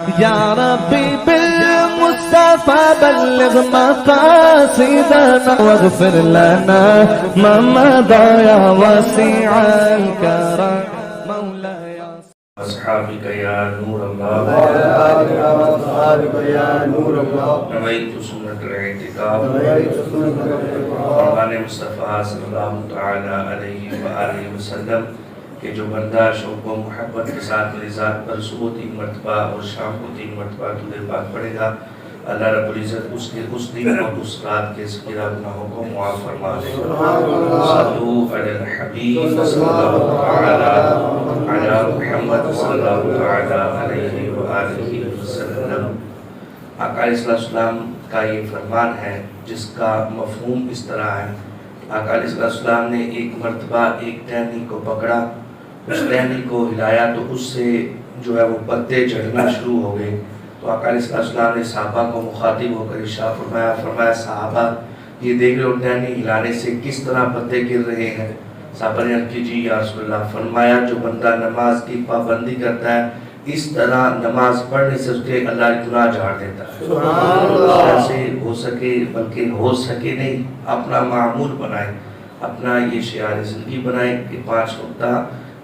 يا ربي بالمصطفى بلغ مقاصدنا واغفر لنا ما مضى يا واسع الكرم مولاي أصحابك يا نور الله أصحابك يا نور الله نويت سنة الاعتكاف فرمان مصطفیٰ صلی اللہ تعالی علیہ وآلہ وسلم کہ جو بندہ شوق و محبت کے ساتھ میری ذات پر صبح 3 مرتبہ اور شام کو 3 مرتبہ درود پاک پڑھے گا، اللہ رب العزت اس دن اور اس رات کے سکیرہ گناہوں کو معاف فرما دے گا۔ صلو علی الحبیب صلی اللہ تعالی علی محمد صلی اللہ تعالی علیہ وآلہ وسلم۔ آقا علیہ السلام کا یہ فرمان ہے جس کا مفہوم اس طرح ہے۔ آقا علیہ السلام نے ایک مرتبہ ایک ٹہنی کو پکڑا، اس ٹہنی کو ہلایا تو اس سے جو ہے وہ پتے جھڑنا شروع ہو گئے۔ تو آقا علیہ السلام نے صحابہ کو مخاطب ہو کر ارشاد فرمایا صحابہ یہ دیکھ رہے ہو ٹہنی ہلانے سے کس طرح پتے گر رہے ہیں؟ صحابہ نے عرض کی جی یا رسول اللہ۔ فرمایا جو بندہ نماز کی پابندی کرتا ہے اس طرح نماز پڑھنے سے اس کے اللہ گناہ جھاڑ دیتا ہے۔ ایسے ہو سکے بلکہ ہو سکے نہیں، اپنا معمول بنائیں، اپنا یہ شعار زندگی بنائیں کہ 5 وقتہ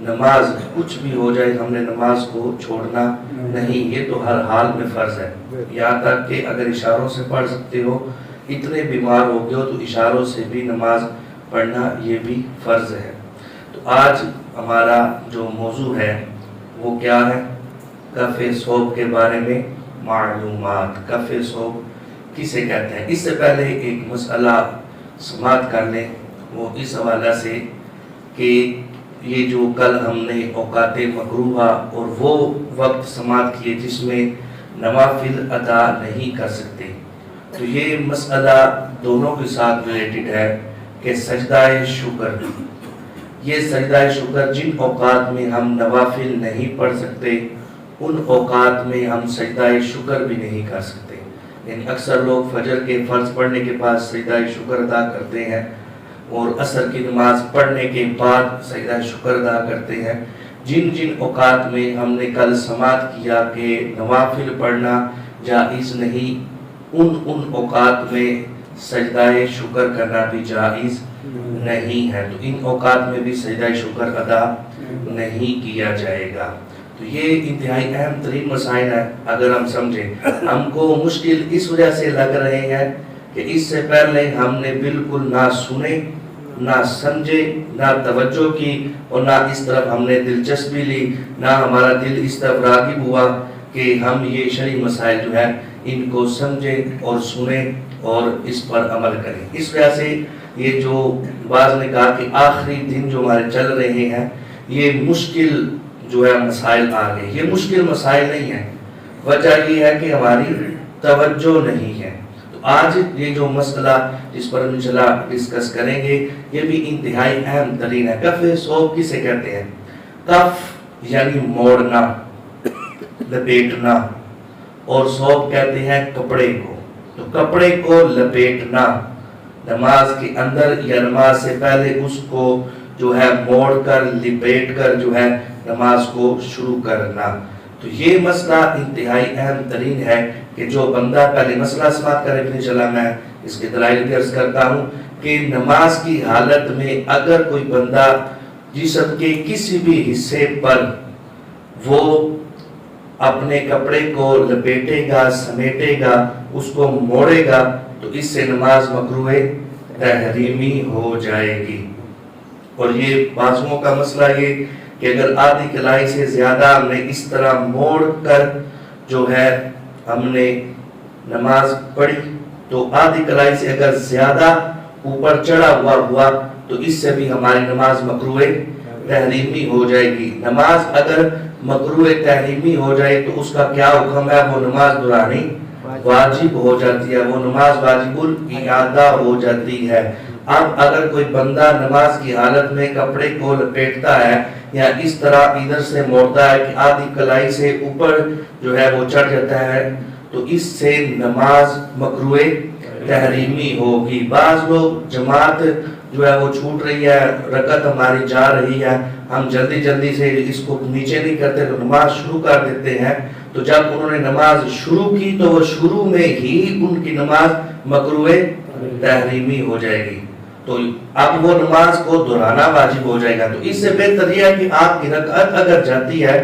نماز کچھ بھی ہو جائے ہم نے نماز کو چھوڑنا نہیں، یہ تو ہر حال میں فرض ہے۔ یہاں تک کہ اگر اشاروں سے پڑھ سکتے ہو، اتنے بیمار ہو گئے ہو تو اشاروں سے بھی نماز پڑھنا یہ بھی فرض ہے۔ تو آج ہمارا جو موضوع ہے وہ کیا ہے؟ کف صوب کے بارے میں معلومات۔ کف صوب کسے کہتے ہیں؟ اس سے پہلے ایک مسئلہ سماعت کر لیں، وہ اس حوالہ سے کہ یہ جو کل ہم نے اوقات مکروہہ اور وہ وقت سماعت کیے جس میں نوافل ادا نہیں کر سکتے، تو یہ مسئلہ دونوں کے ساتھ ریلیٹڈ ہے کہ سجدہ شکر، یہ سجدہ شکر جن اوقات میں ہم نوافل نہیں پڑھ سکتے ان اوقات میں ہم سجدہ شکر بھی نہیں کر سکتے۔ یعنی اکثر لوگ فجر کے فرض پڑھنے کے بعد سجدہ شکر ادا کرتے ہیں اور عصر کی نماز پڑھنے کے بعد سجدہ شکر ادا کرتے ہیں۔ جن اوقات میں ہم نے کل سماعت کیا کہ نوافل پڑھنا جائز نہیں، ان اوقات میں سجدہ شکر کرنا بھی جائز نہیں ہے، تو ان اوقات میں بھی سجدہ شکر ادا نہیں کیا جائے گا۔ تو یہ انتہائی اہم ترین مسائل ہیں اگر ہم سمجھیں۔ ہم کو مشکل اس وجہ سے لگ رہے ہیں کہ اس سے پہلے ہم نے بالکل نہ سنے، نہ سمجھے، نہ توجہ کی اور نہ اس طرف ہم نے دلچسپی لی، نہ ہمارا دل اس طرف راغب ہوا کہ ہم یہ شرعی مسائل جو ہے ان کو سمجھیں اور سنیں اور اس پر عمل کریں۔ اس وجہ سے یہ جو بعض نے کہا کہ آخری دن جو ہمارے چل رہے ہیں یہ مشکل جو ہے مسائل آ گئے، یہ مشکل مسائل نہیں ہیں، وجہ یہ ہے کہ ہماری توجہ نہیں ہے۔ تو آج یہ جو مسئلہ جس پر انشاءاللہ ڈسکس کریں گے یہ بھی انتہائی اہم ترین ہے۔ کف صوب کسے کہتے ہیں؟ کف یعنی موڑنا، لپیٹنا، اور صوب کہتے ہیں کپڑے کو۔ تو کپڑے کو لپیٹنا نماز کے اندر یا نماز سے پہلے اس کو جو ہے موڑ کر لپیٹ کر جو ہے نماز کو شروع کرنا، تو یہ مسئلہ انتہائی اہم ترین ہے کہ جو بندہ پہلے مسئلہ سماعت کرے پھر انشاءاللہ میں اس کے دلائل بھی عرض کرتا ہوں کہ نماز کی حالت میں اگر کوئی بندہ جسم کے کسی بھی حصے پر وہ اپنے کپڑے کو لپیٹے گا، سمیٹے گا، اس کو موڑے گا تو اس سے نماز مکروہ تحریمی ہو جائے گی۔ اور یہ بازوؤں کا مسئلہ یہ کہ اگر آدھی کلائی سے زیادہ ہم نے اس طرح موڑ کر جو ہے ہم نے نماز پڑھی تو آدھی کلائی سے اگر زیادہ اوپر چڑھا ہوا تو اس سے بھی ہماری نماز مکروہ تحریمی ہو جائے گی۔ نماز اگر مکروہ تحریمی ہو جائے تو اس کا کیا حکم ہے؟ وہ نماز دہرانی واجب ہو جاتی ہے، وہ نماز واجب الاعادہ ہو جاتی ہے۔ اب اگر کوئی بندہ نماز کی حالت میں کپڑے کو لپیٹتا ہے یا اس طرح ادھر سے موڑتا ہے کہ آدھی کلائی سے اوپر جو ہے وہ چڑھ جاتا ہے تو اس سے نماز مکروہ تحریمی ہوگی۔ بعض لوگ جماعت جو ہے وہ چھوٹ رہی ہے، رکعت ہماری جا رہی ہے، ہم جلدی سے اس کو نیچے نہیں کرتے تو نماز شروع کر دیتے ہیں، تو جب انہوں نے نماز شروع کی تو وہ شروع میں ہی ان کی نماز مکروہ تحریمی ہو جائے گی، تو اب وہ نماز کو دہرانا واجب ہو جائے گا۔ تو اس سے بہتر یہ ہے کہ آپ کی رکعت اگر جاتی ہے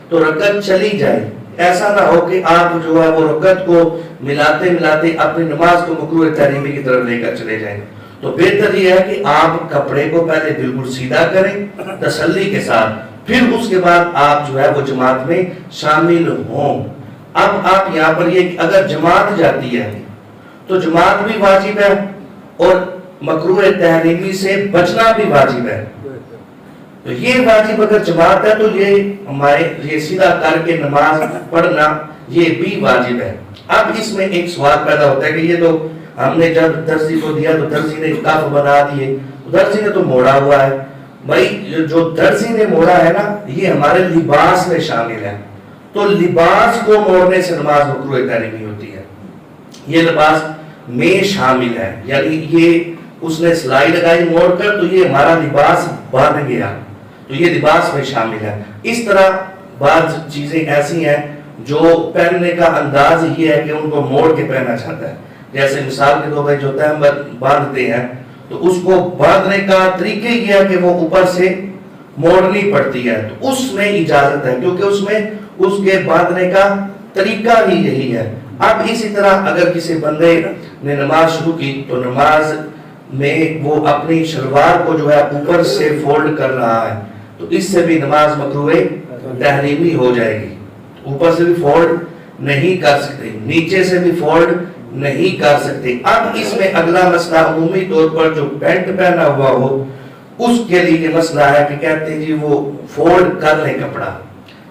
تو رکعت چلی جائے، ایسا نہ ہو کہ آپ جو ہے وہ رکعت کو ملاتے ملاتے اپنی نماز کو مکروہ تحریمی کی طرف لے کر چلے جائیں۔ تو بہتر یہ ہے کہ آپ کپڑے کو پہلے بالکل سیدھا کریں تسلی کے ساتھ، پھر اس کے بعد آپ جو ہے وہ جماعت میں شامل ہوں۔ اب آپ یہاں پر یہ کہ اگر جماعت جاتی ہے تو جماعت بھی واجب ہے اور مکروہ تحریمی سے بچنا بھی واجب ہے۔ تو یہ واجب اگر جماعت ہے تو یہ سیدھا کر کے نماز پڑھنا یہ بھی واجب ہے۔ اب اس میں ایک سوال پیدا ہوتا ہے کہ یہ تو ہم نے جب درزی کو دیا تو درزی نے کف بنا دیے، درزی نے تو موڑا ہوا ہے۔ بھائی جو درزی نے موڑا ہے نا یہ ہمارے لباس میں شامل ہے، تو لباس کو موڑنے سے نماز مکروہ تحریمی ہوتی ہے، یہ لباس میں شامل ہے، یعنی یہ اس نے سلائی لگائی موڑ کر تو یہ ہمارا لباس بن گیا، تو یہ لباس میں شامل ہے۔ اس طرح بعض چیزیں ایسی ہیں جو پہننے کا انداز یہ ہے کہ ان کو موڑ کے پہنا جاتا ہے، جیسے مثال کے طور پر جو تہمت باندھتے ہیں تو اس کو باندھنے کا طریقہ یہ ہے کہ وہ اوپر سے موڑنی پڑتی ہے، تو اس میں اجازت ہے کیونکہ اس میں اس کے باندھنے کا طریقہ ہی یہی ہے۔ اب اسی طرح اگر کسی بندے نے نماز شروع کی تو نماز میں وہ اپنی شلوار کو جو ہے اوپر سے فولڈ کر رہا ہے تو اس سے بھی نماز مکروہ تحریمی ہو جائے گی۔ اوپر سے بھی فولڈ نہیں کر سکتے، نیچے سے بھی فولڈ نہیں کر سکتے۔ اب اس میں اگلا مسئلہ عمومی طور پر جو پینٹ پہنا ہوا ہو اس کے لیے یہ مسئلہ ہے کہ کہتے ہیں جی وہ فولڈ کر لیں کپڑا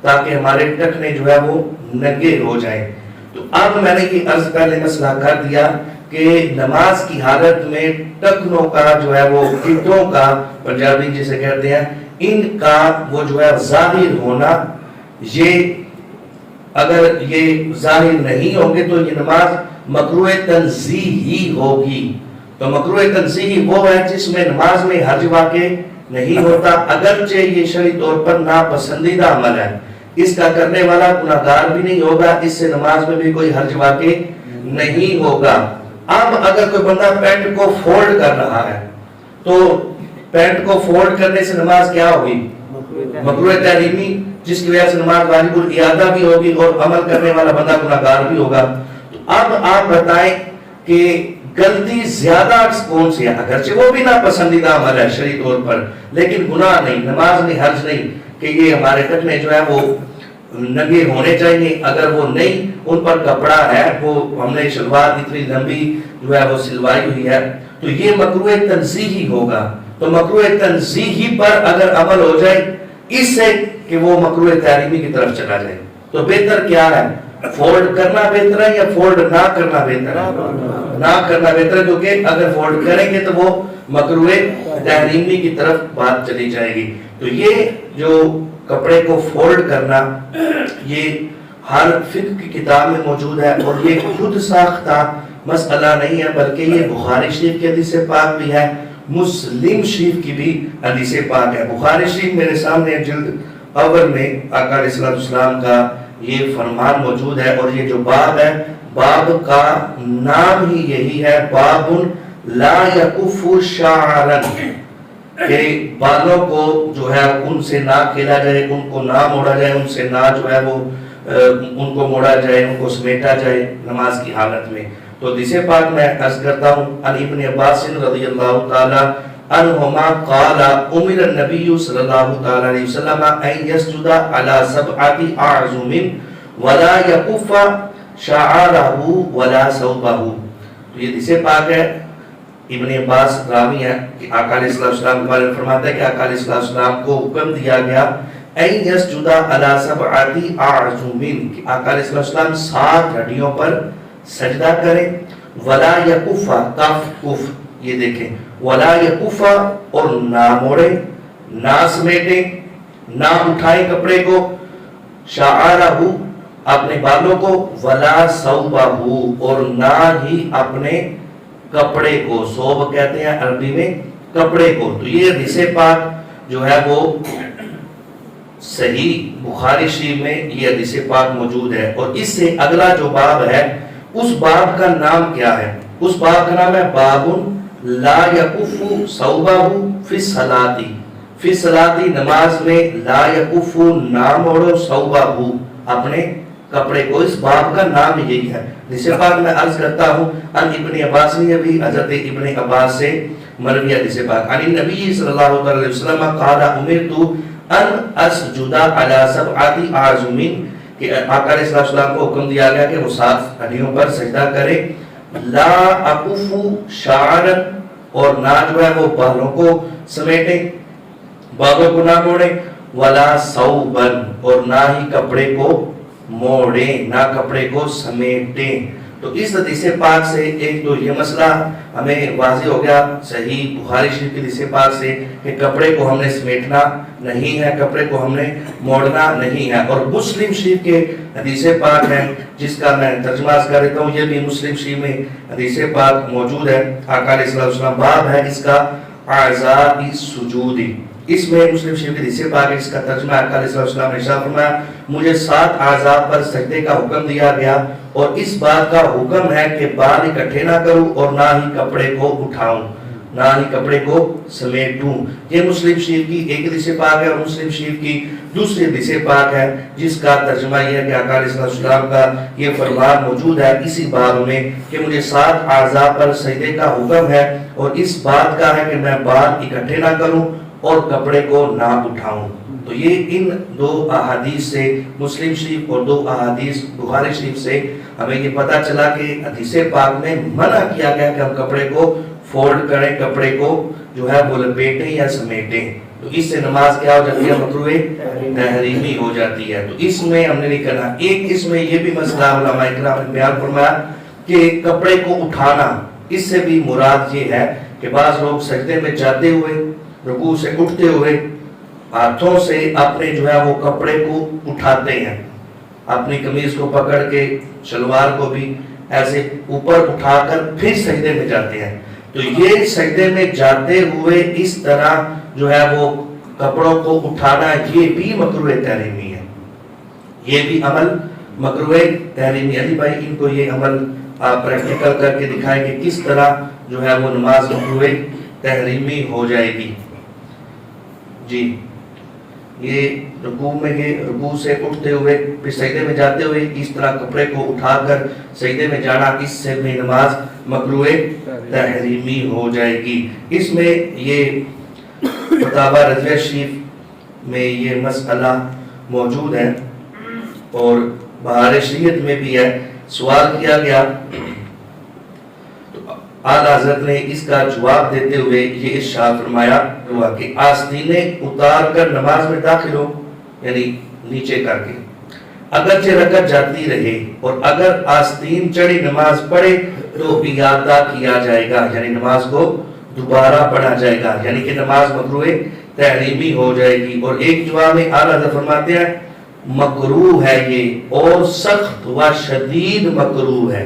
تاکہ ہمارے ٹخنے جو ہے وہ ننگے ہو جائیں۔ تو اب میں نے یہ عرض پہلے مسئلہ کر دیا کہ نماز کی حالت میں ٹخنوں کا جو ہے وہ گھٹوں کا، پنجابی جسے کہتے ہیں، ان کا وہ جو ہے ظاہر ہونا، یہ اگر یہ ظاہر نہیں ہوں گے تو یہ نماز مکروہ تنزیہی ہوگی۔ تو مکروہ تنزیہی وہ ہے جس میں نماز میں حرج واقع نہیں ہوتا، اگرچہ یہ شرعی طور پر ناپسندیدہ عمل ہے، اس کا کرنے والا گناہگار بھی نہیں ہوگا، اس سے نماز میں بھی کوئی حرج واقع نہیں ہوگا۔ اب اگر کوئی بندہ پینٹ کو فولڈ کر رہا ہے تو پینٹ کو فولڈ کرنے سے نماز کیا ہوگی؟ مکروہ تحریمی، جس کی وجہ سے نماز واجب الاعادہ بھی ہوگی اور عمل کرنے والا بندہ گناہگار بھی ہوگا۔ تو اب آپ بتائیں کہ غلطی زیادہ کون سی ہے؟ اگرچہ وہ بھی ناپسندیدہ عمل ہے شرعی طور پر، لیکن گناہ نہیں، نماز میں حرج نہیں کہ یہ ہمارے ٹخنے جو ہے وہ ننگے ہونے چاہیے، اگر وہ نہیں، ان پر کپڑا ہے، وہ ہم نے شلوار اتنی لمبی جو ہے وہ سلوائی ہوئی ہے، تو یہ مکروہ تنزیہی ہوگا۔ تو مکروہ تنزیہی پر اگر عمل ہو جائے اس سے کہ وہ مکروہ تحریمی کی طرف چلا جائے، تو بہتر کیا ہے؟ فولڈ کرنا بہتر ہے یا فولڈ نہ کرنا بہتر ہے؟ نہ کرنا بہتر ہے، کیونکہ اگر فولڈ کریں گے تو وہ مکروہ تحریمی کی طرف بات چلی جائے گی۔ تو یہ جو کپڑے کو فولڈ کرنا یہ ہر فقہ کی کتاب میں موجود ہے اور یہ خود ساختہ مسئلہ نہیں ہے، بلکہ یہ بخاری شریف کی حدیث پاک بھی ہے، مسلم شریف کی بھی حدیث پاک ہے۔ بخاری شریف میرے سامنے جلد اول میں آقا علیہ السلام کا یہ فرمان موجود ہے، اور یہ جو باب ہے، باب کا نام ہی یہی ہے، باب لا یکف شعرا، کہ بالوں کو جو ہے ان سے نہ کھیلا جائے، ان کو نہ موڑا جائے، ان سے نہ جو ہے وہ ان کو موڑا جائے، ان کو سمیٹا جائے نماز کی حالت میں۔ تو حدیث پاک میں عرض کرتا ہوں، عن ابن عباس رضی اللہ تعالی عنہما قال امر النبی صلی اللہ تعالی علیہ وسلم ان يسجد على 7 اعظم ولا يكف شعره ولا ثوبه۔ تو یہ حدیث پاک ہے، ابن عباس راوی ہے کہ آقا علیہ السلام کے بارے میں فرماتا ہے کہ آقا علیہ السلام کو حکم دیا گیا ان يسجد على 7 اعظم، کہ آقا علیہ السلام 7 ہڈیوں پر سجدہ کریں، ولا یکف، کف کف، یہ دیکھیں، ولا یکف، اور نہ موڑیں، نہ سمیٹیں، نہ اٹھائیں کپڑے کو، شعرہ، اپنے بالوں کو، ولا ثوبہ، اور نہ ہی اپنے کپڑے کو، ثوب کہتے ہیں عربی میں کپڑے کو۔ تو یہ حدیث پاک جو ہے وہ صحیح بخاری شریف میں یہ حدیث پاک موجود ہے. اور اس سے اگلا جو باب ہے اس باب کا نام کیا ہے؟ اس باب کا نام ہے باب لا یکف ثوبہ فی الصلاۃ. فی الصلاۃ نماز میں لا یکف نہ موڑو ثوبہ اپنے کپڑے کو. اس باب کا نام یہی ہے. جسے پاک میں عرض کرتا ہوں ان ابن عباس نے بھی حضرت ابن عباس سے مروی حدیث پاک عن نبی صلی اللہ علیہ وسلم قال امرت ان اسجد علی سبعۃ اعظم کہ آقا علیہ السلام کو حکم دیا گیا کہ وہ 7 ہڈیوں پر سجدہ کرے. لا اقف شعرا اور نہ جو ہے وہ بالوں کو سمیٹے، بالوں کو نہ موڑے. ولا ثوبا اور نہ ہی کپڑے کو موڑیں، نہ کپڑے کو سمیٹیں. تو اس حدیث پاک سے ایک تو یہ مسئلہ ہمیں واضح ہو گیا صحیح بخاری شریف کی حدیث پاک سے کہ کپڑے کو ہم نے سمیٹنا نہیں ہے، کپڑے کو ہم نے موڑنا نہیں ہے. اور مسلم شریف کے حدیث پاک ہے جس کا میں ترجمہ کر دیتا ہوں. یہ بھی مسلم شریف میں حدیث پاک موجود ہے. آقا علیہ السلام باب ہے اس کا اعضاء السجود. اس میں مسلم شریف کی حدیث پاک ہے اس کا ترجمہ آقا علیہ السلام نے ارشاد فرمایا مجھے 7 اعضاء پر سجدے کا حکم دیا گیا اور اس بات کا حکم ہے کہ بال اکٹھے نہ کروں اور نہ ہی کپڑے کو اٹھاؤں، نہ ہی کپڑے کو سمیٹوں. یہ مسلم شریف کی ایک حدیث پاک ہے. اور مسلم شریف کی دوسری حدیث پاک ہے جس کا ترجمہ یہ ہے کہ آقا علیہ السلام کا یہ فرمان موجود ہے اسی باب میں کہ مجھے 7 اعضاء پر سجدے کا حکم ہے اور اس بات کا ہے کہ میں بال اکٹھے نہ کروں اور کپڑے کو نہ اٹھاؤں. تو یہ ان 2 احادیث سے مسلم شریف اور 2 احادیث بخاری شریف سے ہمیں یہ پتہ چلا کہ حدیث پاک میں منع کیا گیا کہ ہم کپڑے کو فولڈ کریں، کپڑے کو جو ہے وہ لپیٹیں یا سمیٹیں. تو اس سے نماز کیا ہو جاتی ہے؟ مکروہ تحریمی ہو جاتی ہے. تو اس میں ہم نے نہیں کرنا. ایک اس میں یہ بھی مسئلہ علماء کرام نے بیان فرمایا کہ کپڑے کو اٹھانا، اس سے بھی مراد یہ ہے کہ بعض لوگ سجدے میں جاتے ہوئے رکوع سے اٹھتے ہوئے ہاتھوں سے اپنے جو ہے وہ کپڑے کو اٹھاتے ہیں، اپنی قمیض کو پکڑ کے شلوار کو بھی ایسے اوپر اٹھا کر پھر سجدے میں جاتے ہیں. تو یہ سجدے میں جاتے ہوئے اس طرح جو ہے وہ کپڑوں کو اٹھانا یہ بھی مکروہ تحریمی ہے. یہ بھی عمل مکروہ تحریمی. علی بھائی ان کو یہ عمل آپ پریکٹیکل کر کے دکھائیں کہ کس طرح جو ہے وہ نماز مکروہ تحریمی ہو جائے گی. جی یہ رکوع میں یہ رکوع سے اٹھتے ہوئے پھر سجدے میں جاتے ہوئے اس طرح کپڑے کو اٹھا کر سجدے میں جانا، اس سے بھی نماز مکروہ تحریمی ہو جائے گی. اس میں یہ فتاوی رضویہ شریف میں یہ مسئلہ موجود ہے اور بہار شریعت میں بھی ہے. سوال کیا گیا اعلیٰ حضرت نے اس کا جواب دیتے ہوئے یہ ارشاد فرمایا ہوا کہ آستینیں اتار کر نماز میں داخل ہو، یعنی نیچے کر کے، اگرچہ رکعت جاتی رہے اور اگر آستین چڑھی نماز پڑھے تو اعادہ کیا جائے گا، یعنی نماز کو دوبارہ پڑھا جائے گا، یعنی کہ نماز مکروہ تحریمی ہو جائے گی. اور ایک جواب میں اعلیٰ حضرت فرماتے ہیں مکروہ ہے یہ اور سخت و شدید مکروہ ہے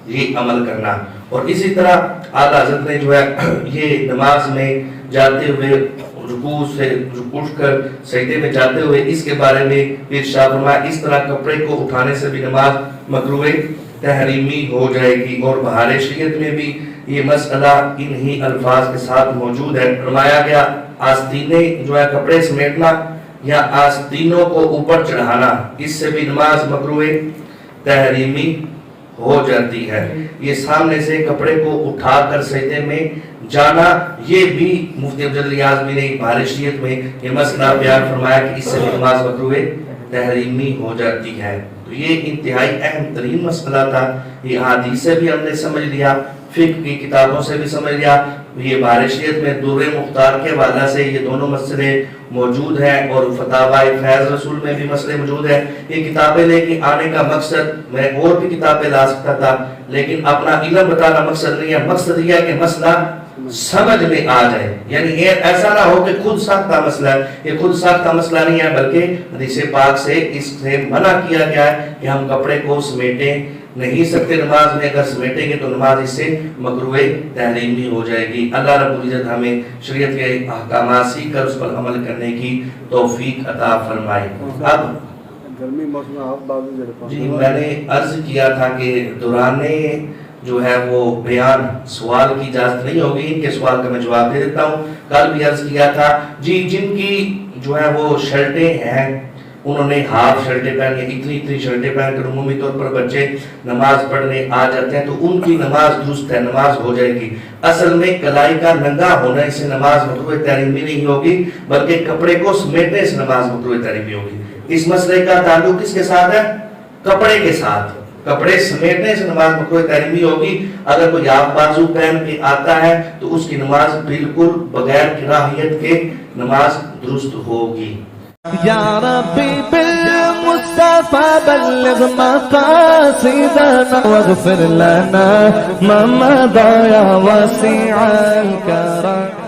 یہ عمل کرنا. اور اسی طرح اعلیٰ حضرت نے جو ہے یہ نماز میں جاتے ہوئے رکوع سے اٹھ کر سجدے میں جاتے ہوئے اس کے بارے میں ارشاد فرمایا اس طرح کپڑے کو اٹھانے سے بھی نماز مکروہ تحریمی ہو جائے گی. اور بہار شریعت میں بھی یہ مسئلہ انہی الفاظ کے ساتھ موجود ہے. فرمایا گیا آستینیں جو ہے کپڑے سمیٹنا یا آستینوں کو اوپر چڑھانا، اس سے بھی نماز مکروہ تحریمی ہو جاتی ہے. یہ سامنے سے کپڑے کو اٹھا کر سجدے میں جانا یہ بھی مفتی افضل ریاض نے بہار شریعت میں یہ مسئلہ بیان فرمایا کہ اس سے نماز مکروہ تحریمی ہو جاتی ہے. تو یہ انتہائی اہم ترین مسئلہ تھا. یہ حدیث سے بھی ہم نے سمجھ لیا، فقہ کی کتابوں سے بھی سمجھ لیا. یہ بہار شریعت میں در مختار کے حوالے سے یہ دونوں مسئلے موجود ہیں اور فتاوی فیض رسول میں بھی مسئلے موجود ہیں. یہ کتابیں لے کے آنے کا مقصد میں اور بھی کتابیں لا سکتا تھا لیکن اپنا علم بتانا مقصد نہیں ہے. مقصد یہ ہے کہ مسئلہ سمجھ میں آ جائے. یعنی ایسا نہ ہو کہ خود ساختہ مسئلہ ہے. یہ خود ساختہ مسئلہ نہیں ہے بلکہ حدیث پاک سے اس سے منع کیا گیا ہے کہ ہم کپڑے کو سمیٹیں نہیں سکتے نماز میں. اگر سمیٹیں گے تو نماز اس سے مکروہ تحریمی ہو جائے گی. اللہ رب العزت ہمیں شریعت کے احکامات سیکھ کر اس پر عمل کرنے کی توفیق عطا فرمائے. اب گرمی موسم آپ بازو جی میں نے عرض کیا تھا کہ دوران جو ہے وہ بیان سوال کی اجازت نہیں ہوگی. ان کے سوال کا میں جواب دے دیتا ہوں. کل بھی عرض کیا تھا جی جن کی جو ہے وہ شرٹیں ہیں انہوں نے ہاف شرٹیں پہن کے اتنی شرٹیں پہن کر عمومی طور پر بچے نماز پڑھنے آ جاتے ہیں تو ان کی نماز درست ہے, نماز ہو جائے گی. اصل میں کلائی کا ننگا ہونا اس سے نماز مکروہ تحریمی نہیں ہوگی بلکہ کپڑے کو سمیٹنے سے نماز مکروہ تحریمی ہوگی. اس مسئلے کا تعلق کس کے ساتھ ہے؟ کپڑے کے ساتھ. کپڑے سمیٹنے سے نماز مکروہ تحریمی ہوگی. اگر کوئی آپ بازو پہن کے آتا ہے تو اس کی نماز بالکل بغیر کراہیت کے نماز درست ہوگی. یا ربی بالمصطفى بلغ مقاصدنا واغفر لنا ما مضى يا واسع الكرم.